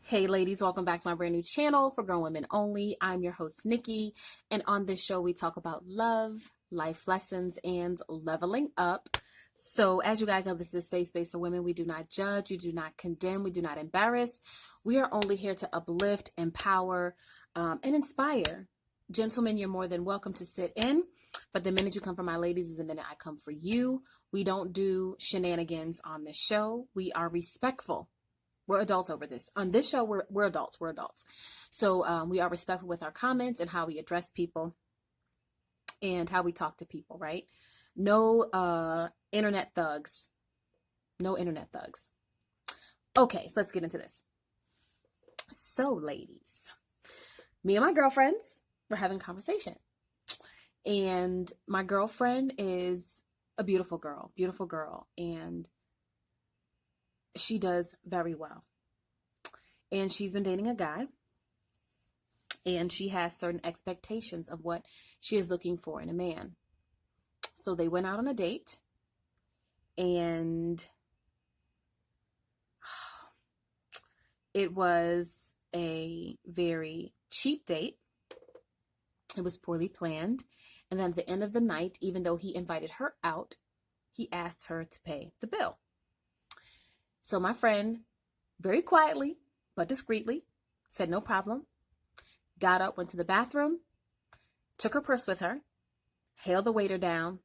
Hey ladies, welcome back to my brand new channel for Grown Women Only. I'm your host, Nikki, and on this show we talk about love, life lessons, and leveling up. So as you guys know, this is a safe space for women. We do not judge, we do not condemn, we do not embarrass. We are only here to uplift, empower, and inspire. Gentlemen, you're more than welcome to sit in, but the minute you come for my ladies is the minute I come for you. We don't do shenanigans on this show. We are respectful. We're adults over this. On this show, we're adults. We're adults. So we are respectful with our comments and how we address people and how we talk to people, right? No internet thugs. No internet thugs. Okay, so let's get into this. So, ladies, me and my girlfriends were having a conversation. And my girlfriend is a beautiful girl. And she does very well. And she's been dating a guy. And she has certain expectations of what she is looking for in a man. So they went out on a date. And it was a very cheap date. It was poorly planned. And then at the end of the night, even though he invited her out, he asked her to pay the bill. So my friend, very quietly but discreetly, said no problem, got up, went to the bathroom, took her purse with her, hailed the waiter down,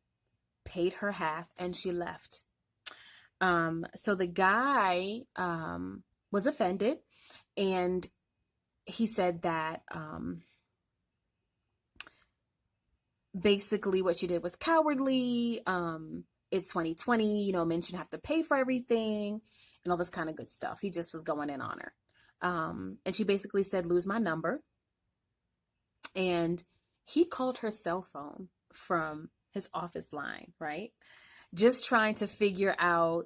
paid her half, and she left. So the guy was offended, and he said that basically what she did was cowardly. It's 2020, men shouldn't have to pay for everything and all this kind of good stuff. He just was going in on her. And she basically said, lose my number. And he called her cell phone from his office line, right? Just trying to figure out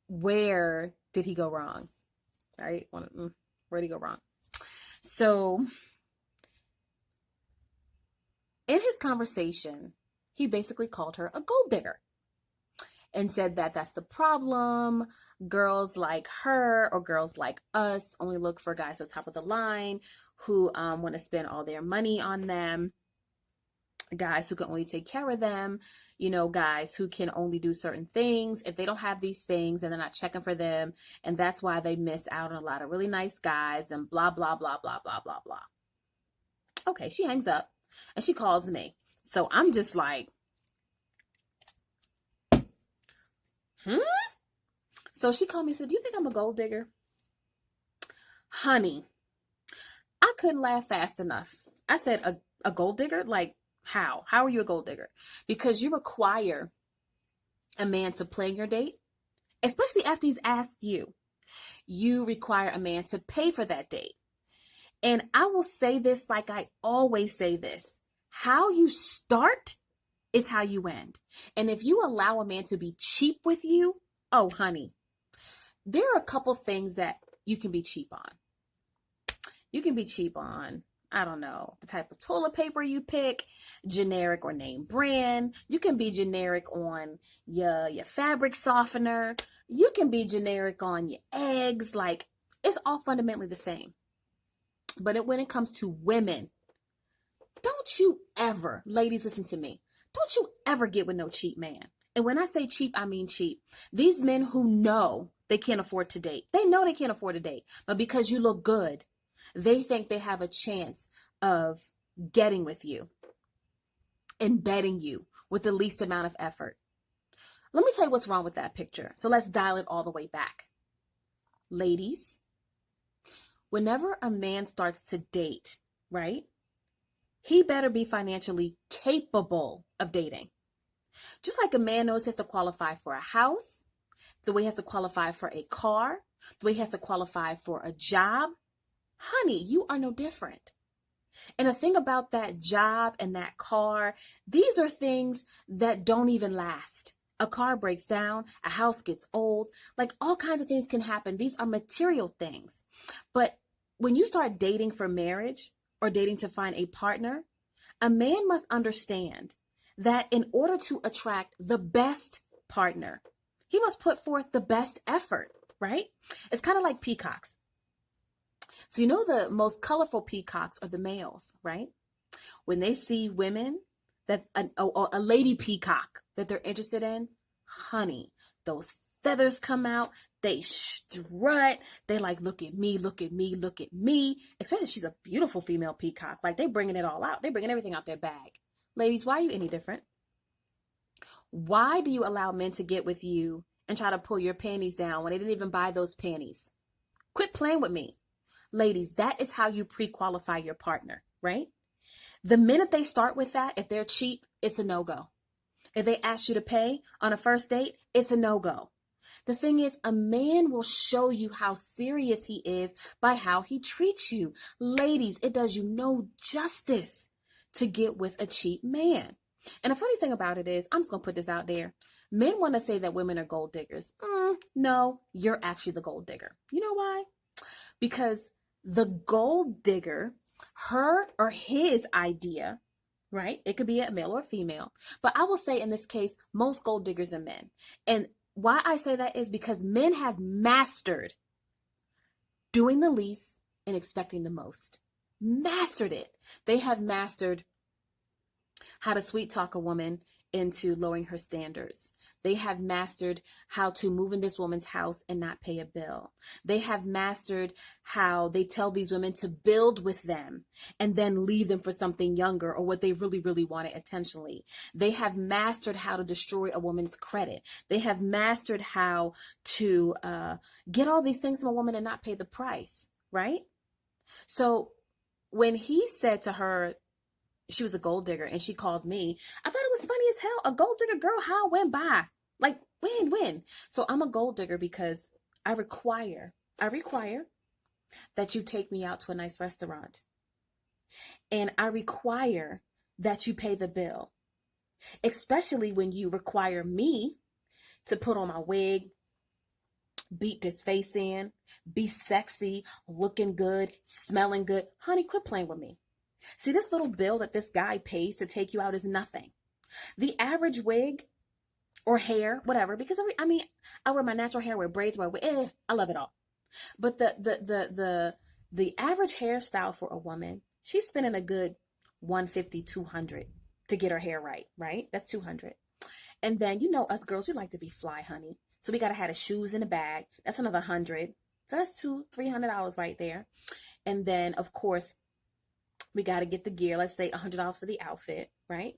where did he go wrong, right? Where did he go wrong? So in his conversation, he basically called her a gold digger. And said that that's the problem. Girls like her or girls like us only look for guys at the top of the line who want to spend all their money on them. Guys who can only take care of them. Guys who can only do certain things. If they don't have these things and they're not checking for them. And that's why they miss out on a lot of really nice guys and blah, blah, blah, blah, blah, blah, blah. Okay, she hangs up and she calls me. So I'm just like, So she called me and said, do you think I'm a gold digger? Honey, I couldn't laugh fast enough. I said, a gold digger? Like, how? How are you a gold digger? Because you require a man to plan your date, especially after he's asked you. You require a man to pay for that date. And I will say this like I always say this. How you start is how you end. And if you allow a man to be cheap with you, oh, honey, there are a couple things that you can be cheap on. You can be cheap on, I don't know, the type of toilet paper you pick, generic or name brand. You can be generic on your fabric softener. You can be generic on your eggs. Like, it's all fundamentally the same. But when it comes to women, don't you ever, ladies, listen to me. Don't you ever get with no cheap man. And when I say cheap, I mean cheap. These men who know they can't afford to date. They know they can't afford to date. But because you look good, they think they have a chance of getting with you and betting you with the least amount of effort. Let me tell you what's wrong with that picture. So let's dial it all the way back. Ladies, whenever a man starts to date, right? He better be financially capable of dating. Just like a man knows he has to qualify for a house, the way he has to qualify for a car, the way he has to qualify for a job. Honey, you are no different. And the thing about that job and that car, these are things that don't even last. A car breaks down, a house gets old, like all kinds of things can happen. These are material things. But when you start dating for marriage, or dating to find a partner, a man must understand that in order to attract the best partner, he must put forth the best effort, right? It's kind of like peacocks. So you know the most colorful peacocks are the males, right? When they see women that a lady peacock that they're interested in, honey, those feathers come out, they strut, they like, look at me, look at me, look at me. Especially if she's a beautiful female peacock, like they bringing it all out. They bringing everything out their bag. Ladies, why are you any different? Why do you allow men to get with you and try to pull your panties down when they didn't even buy those panties? Quit playing with me. Ladies, that is how you pre-qualify your partner, right? The minute they start with that, if they're cheap, it's a no-go. If they ask you to pay on a first date, it's a no-go. The thing is, a man will show you how serious he is by how he treats you. Ladies, it does you no justice to get with a cheap man. And the funny thing about it is, I'm just going to put this out there. Men want to say that women are gold diggers. No, you're actually the gold digger. You know why? Because the gold digger, her or his idea, right? It could be a male or a female. But I will say in this case, most gold diggers are men. And why I say that is because men have mastered doing the least and expecting the most. Mastered it. They have mastered how to sweet talk a woman into lowering her standards. They have mastered how to move in this woman's house and not pay a bill. They have mastered how they tell these women to build with them and then leave them for something younger or what they really, really wanted intentionally. They have mastered how to destroy a woman's credit. They have mastered how to get all these things from a woman and not pay the price, right? So when he said to her, she was a gold digger and she called me, I thought it was funny as hell. A gold digger, girl, how it went by. Like, when? So I'm a gold digger because I require that you take me out to a nice restaurant. And I require that you pay the bill. Especially when you require me to put on my wig, beat this face in, be sexy, looking good, smelling good. Honey, quit playing with me. See, this little bill that this guy pays to take you out is nothing. The average wig or hair, whatever, because I wear my natural hair, wear braids, I love it all. But the average hairstyle for a woman, she's spending a good 150, 200 to get her hair right? That's 200. And then, you know, us girls, we like to be fly, honey. So we got to have the shoes in the bag. That's another 100. So that's $200-$300 right there. And then, of course, we got to get the gear. Let's say $100 for the outfit, right?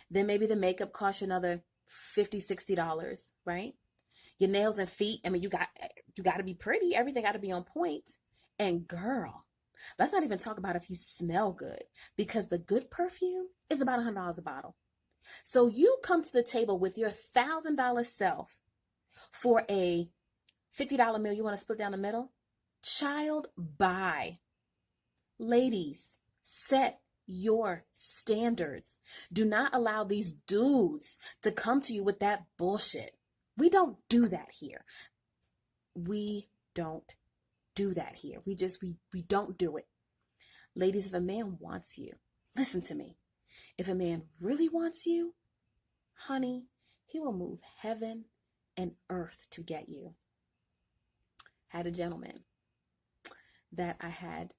Then maybe the makeup costs you another $50-$60, right? Your nails and feet. I mean, you got to be pretty. Everything got to be on point. And girl, let's not even talk about if you smell good, because the good perfume is about $100 a bottle. So you come to the table with your $1,000 self for a $50 meal. You want to split down the middle? Child, buy. Ladies, set your standards. Do not allow these dudes to come to you with that bullshit. We don't do that here. We don't do that here. We don't do it. Ladies, if a man wants you, listen to me. If a man really wants you, honey, he will move heaven and earth to get you. Had a gentleman that I had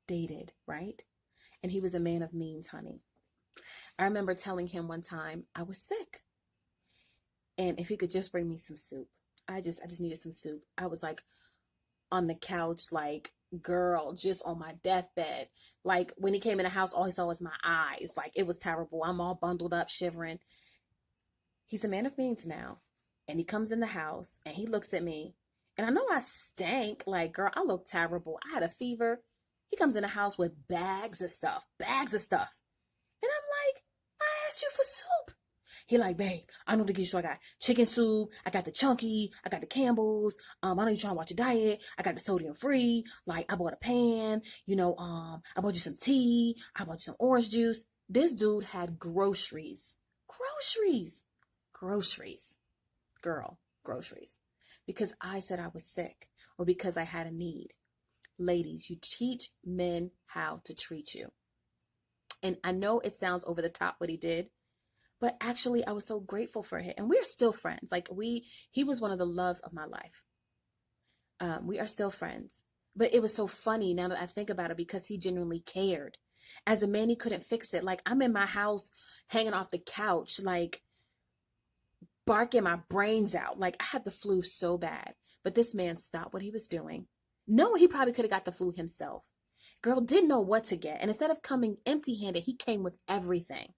dated, right? And he was a man of means, honey. I remember telling him one time I was sick, and if he could just bring me some soup. I just needed some soup. I was like on the couch, like, girl, just on my deathbed. Like, when he came in the house, all he saw was my eyes. Like, it was terrible. I'm all bundled up, shivering. He's a man of means now, and he comes in the house and he looks at me, and I know I stank. Like, girl, I look terrible. I had a fever. He comes in the house with bags of stuff. And I'm like, I asked you for soup. He like, babe, I know to get you. I got chicken soup. I got the chunky. I got the Campbell's. I know you're trying to watch your diet. I got the sodium free. Like, I bought a pan. You know, I bought you some tea. I bought you some orange juice. This dude had groceries. Girl, groceries. Because I said I was sick or because I had a need. Ladies, you teach men how to treat you. And I know it sounds over the top what he did, but actually I was so grateful for him. And we're still friends. Like, he was one of the loves of my life. We are still friends. But it was so funny now that I think about it because he genuinely cared. As a man, he couldn't fix it. Like, I'm in my house hanging off the couch, like barking my brains out. Like, I had the flu so bad. But this man stopped what he was doing. No, he probably could have got the flu himself. Girl didn't know what to get. And instead of coming empty handed, he came with everything.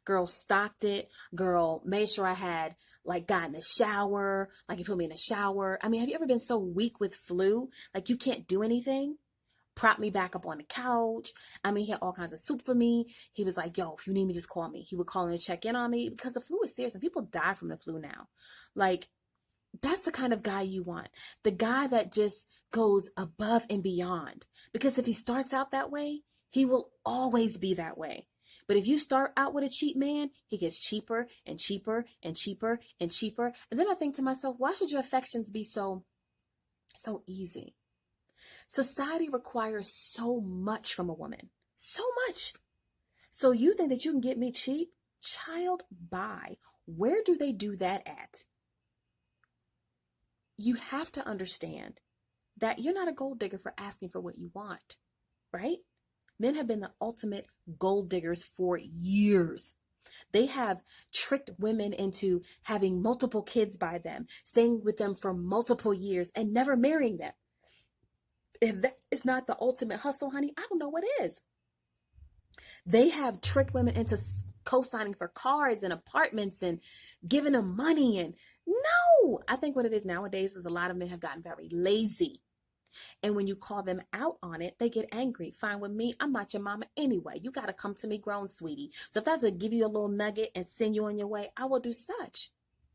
Girl stocked it. Girl made sure I had, like, got in the shower. Like, he put me in the shower. I mean, have you ever been so weak with flu? Like, you can't do anything? Prop me back up on the couch. I mean, he had all kinds of soup for me. He was like, yo, if you need me, just call me. He would call in and check in on me because the flu is serious and people die from the flu now. Like, that's the kind of guy you want. The guy that just goes above and beyond. Because if he starts out that way, he will always be that way. But if you start out with a cheap man, he gets cheaper and cheaper and cheaper and cheaper. And then I think to myself, why should your affections be so easy? Society requires so much from a woman. So much. So you think that you can get me cheap? Child, bye. Where do they do that at? You have to understand that you're not a gold digger for asking for what you want, right? Men have been the ultimate gold diggers for years. They have tricked women into having multiple kids by them, staying with them for multiple years and never marrying them. If that is not the ultimate hustle, honey, I don't know what is. They have tricked women into co-signing for cars and apartments and giving them money. And no, I think what it is nowadays is a lot of men have gotten very lazy. And when you call them out on it, they get angry. Fine with me. I'm not your mama anyway. You got to come to me grown, sweetie. So if I have to give you a little nugget and send you on your way, I will do such.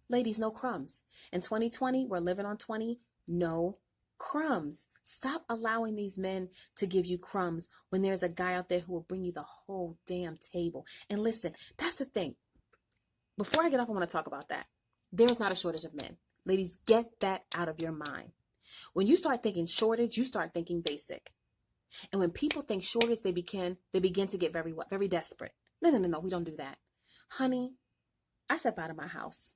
Ladies, no crumbs. In 2020, we're living on 20. No crumbs. Stop allowing these men to give you crumbs when there's a guy out there who will bring you the whole damn table. And listen, that's the thing. Before I get off, I want to talk about that. There's not a shortage of men. Ladies, get that out of your mind. When you start thinking shortage, you start thinking basic. And when people think shortage, they begin to get very desperate. No, we don't do that. Honey, I step out of my house.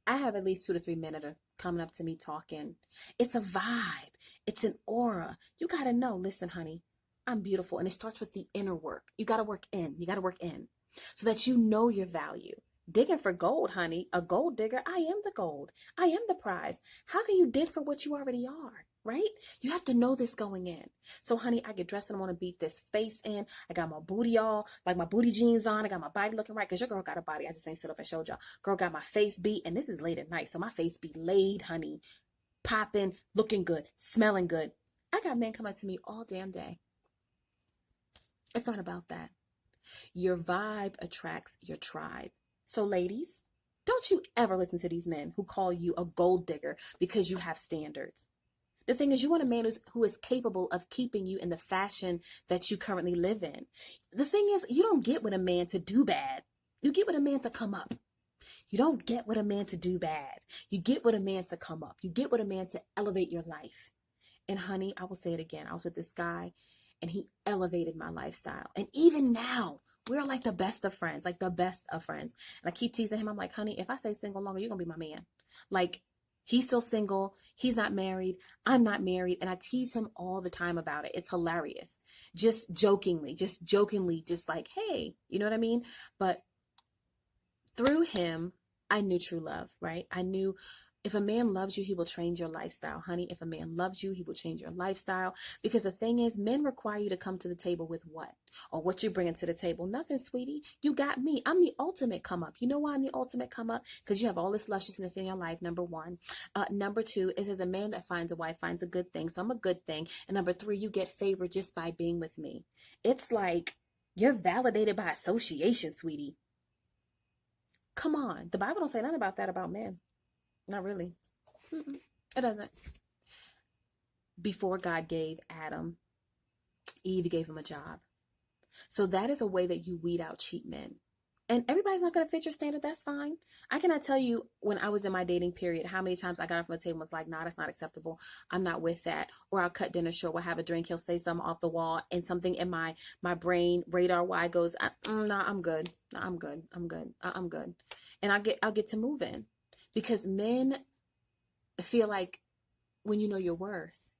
I have at least 2 to 3 men that are coming up to me talking. It's a vibe. It's an aura. You got to know, listen, honey, I'm beautiful. And it starts with the inner work. You got to work in. You got to work in so that you know your value. Digging for gold, honey. A gold digger. I am the gold. I am the prize. How can you dig for what you already are? Right? You have to know this going in. So, honey, I get dressed and I want to beat this face in. I got my booty all, like my booty jeans on. I got my body looking right because your girl got a body. I just ain't sit up and showed y'all. Girl got my face beat, and this is late at night. So my face be laid, honey. Popping, looking good, smelling good. I got men come up to me all damn day. It's not about that. Your vibe attracts your tribe. So, ladies, don't you ever listen to these men who call you a gold digger because you have standards. The thing is, you want a man who is capable of keeping you in the fashion that you currently live in. The thing is, you don't get with a man to do bad. You get with a man to come up. You don't get with a man to do bad. You get with a man to come up. You get with a man to elevate your life. And honey, I will say it again. I was with this guy and he elevated my lifestyle. And even now, we're like the best of friends, like the best of friends. And I keep teasing him. I'm like, honey, if I stay single longer, you're going to be my man. Like, he's still single. He's not married. I'm not married. And I tease him all the time about it. It's hilarious. Just jokingly, just like, hey, you know what I mean? But through him, I knew true love, right? I knew if a man loves you, he will change your lifestyle, honey. If a man loves you, he will change your lifestyle. Because the thing is, men require you to come to the table with what? Or what you bringing to the table? Nothing, sweetie. You got me. I'm the ultimate come up. You know why I'm the ultimate come up? Because you have all this lusciousness in your life, number one. Number two is as a man that finds a wife finds a good thing. So I'm a good thing. And number three, you get favored just by being with me. It's like you're validated by association, sweetie. Come on. The Bible don't say nothing about that about men. Not really. It doesn't. Before God gave Adam, Eve gave him a job. So that is a way that you weed out cheap men. And everybody's not going to fit your standard. That's fine. I cannot tell you when I was in my dating period, how many times I got off the table and was like, nah, that's not acceptable. I'm not with that. Or I'll cut dinner short. We'll have a drink. He'll say something off the wall and something in my brain, radar Y goes, nah, I'm good. Nah, I'm good. I'm good. I'm good. And I'll get to moving because men feel like when you know your worth,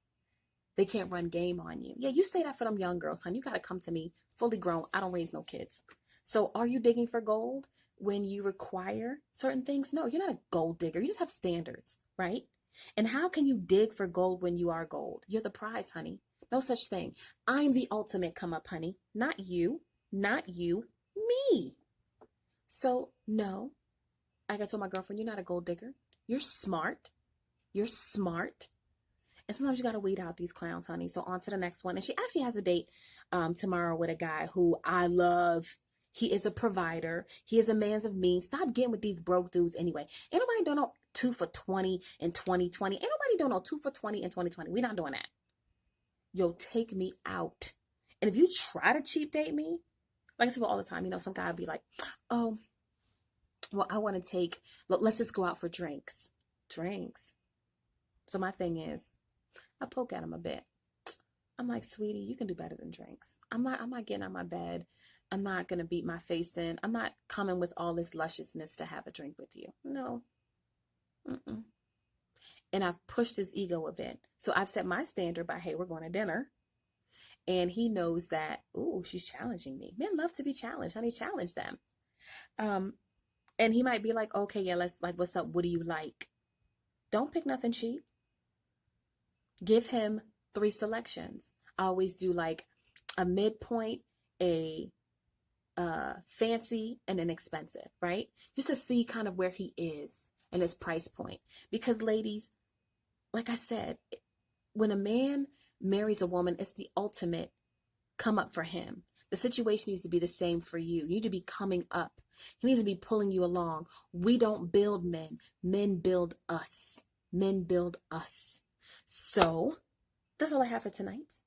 they can't run game on you. Yeah, you say that for them young girls, honey. You got to come to me fully grown. I don't raise no kids. So are you digging for gold when you require certain things? No, you're not a gold digger. You just have standards, right? And how can you dig for gold when you are gold? You're the prize, honey. No such thing. I'm the ultimate come up, honey. Not you, me. So no, like I told my girlfriend, you're not a gold digger. You're smart. You're smart. And sometimes you got to weed out these clowns, honey. So on to the next one. And she actually has a date tomorrow with a guy who I love. He is a provider. He is a man of means. Stop getting with these broke dudes anyway. Ain't nobody doing no 2 for 20 in 2020. Ain't nobody doing no 2 for 20 in 2020. We're not doing that. Yo, take me out. And if you try to cheap date me, like I say all the time, some guy would be like, oh, well, I want to take, let's just go out for drinks. Drinks. So my thing is, I poke at him a bit. I'm like, sweetie, you can do better than drinks. I'm not getting out of my bed. I'm not going to beat my face in. I'm not coming with all this lusciousness to have a drink with you. No. Mm-mm. And I've pushed his ego a bit. So I've set my standard by, hey, we're going to dinner. And he knows that, ooh, she's challenging me. Men love to be challenged. Honey, challenge them. And he might be like, okay, yeah, let's what's up? What do you like? Don't pick nothing cheap. Give him 3 selections. I always do like a midpoint, a fancy, and an expensive, right? Just to see kind of where he is and his price point. Because ladies, like I said, when a man marries a woman, it's the ultimate come up for him. The situation needs to be the same for you. You need to be coming up. He needs to be pulling you along. We don't build men. Men build us. Men build us. So that's all I have for tonight.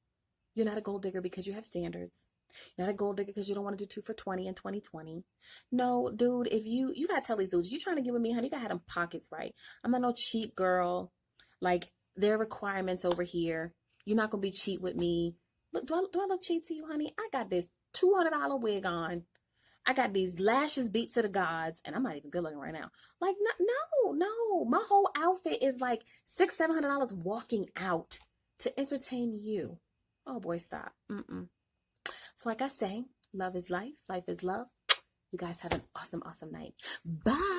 You're not a gold digger because you have standards. You're not a gold digger because you don't want to do 2 for 20 in 2020. No, dude, if you got to tell these dudes, you trying to get with me, honey, you got to have them pockets right. I'm not no cheap girl. Like, there are requirements over here. You're not going to be cheap with me. Look, do I look cheap to you, honey? I got this $200 wig on. I got these lashes beat to the gods, and I'm not even good looking right now. Like, no. My whole outfit is like $600-700 walking out to entertain you. Oh boy, stop. So like I say, love is life. Life is love. You guys have an awesome, awesome night. Bye.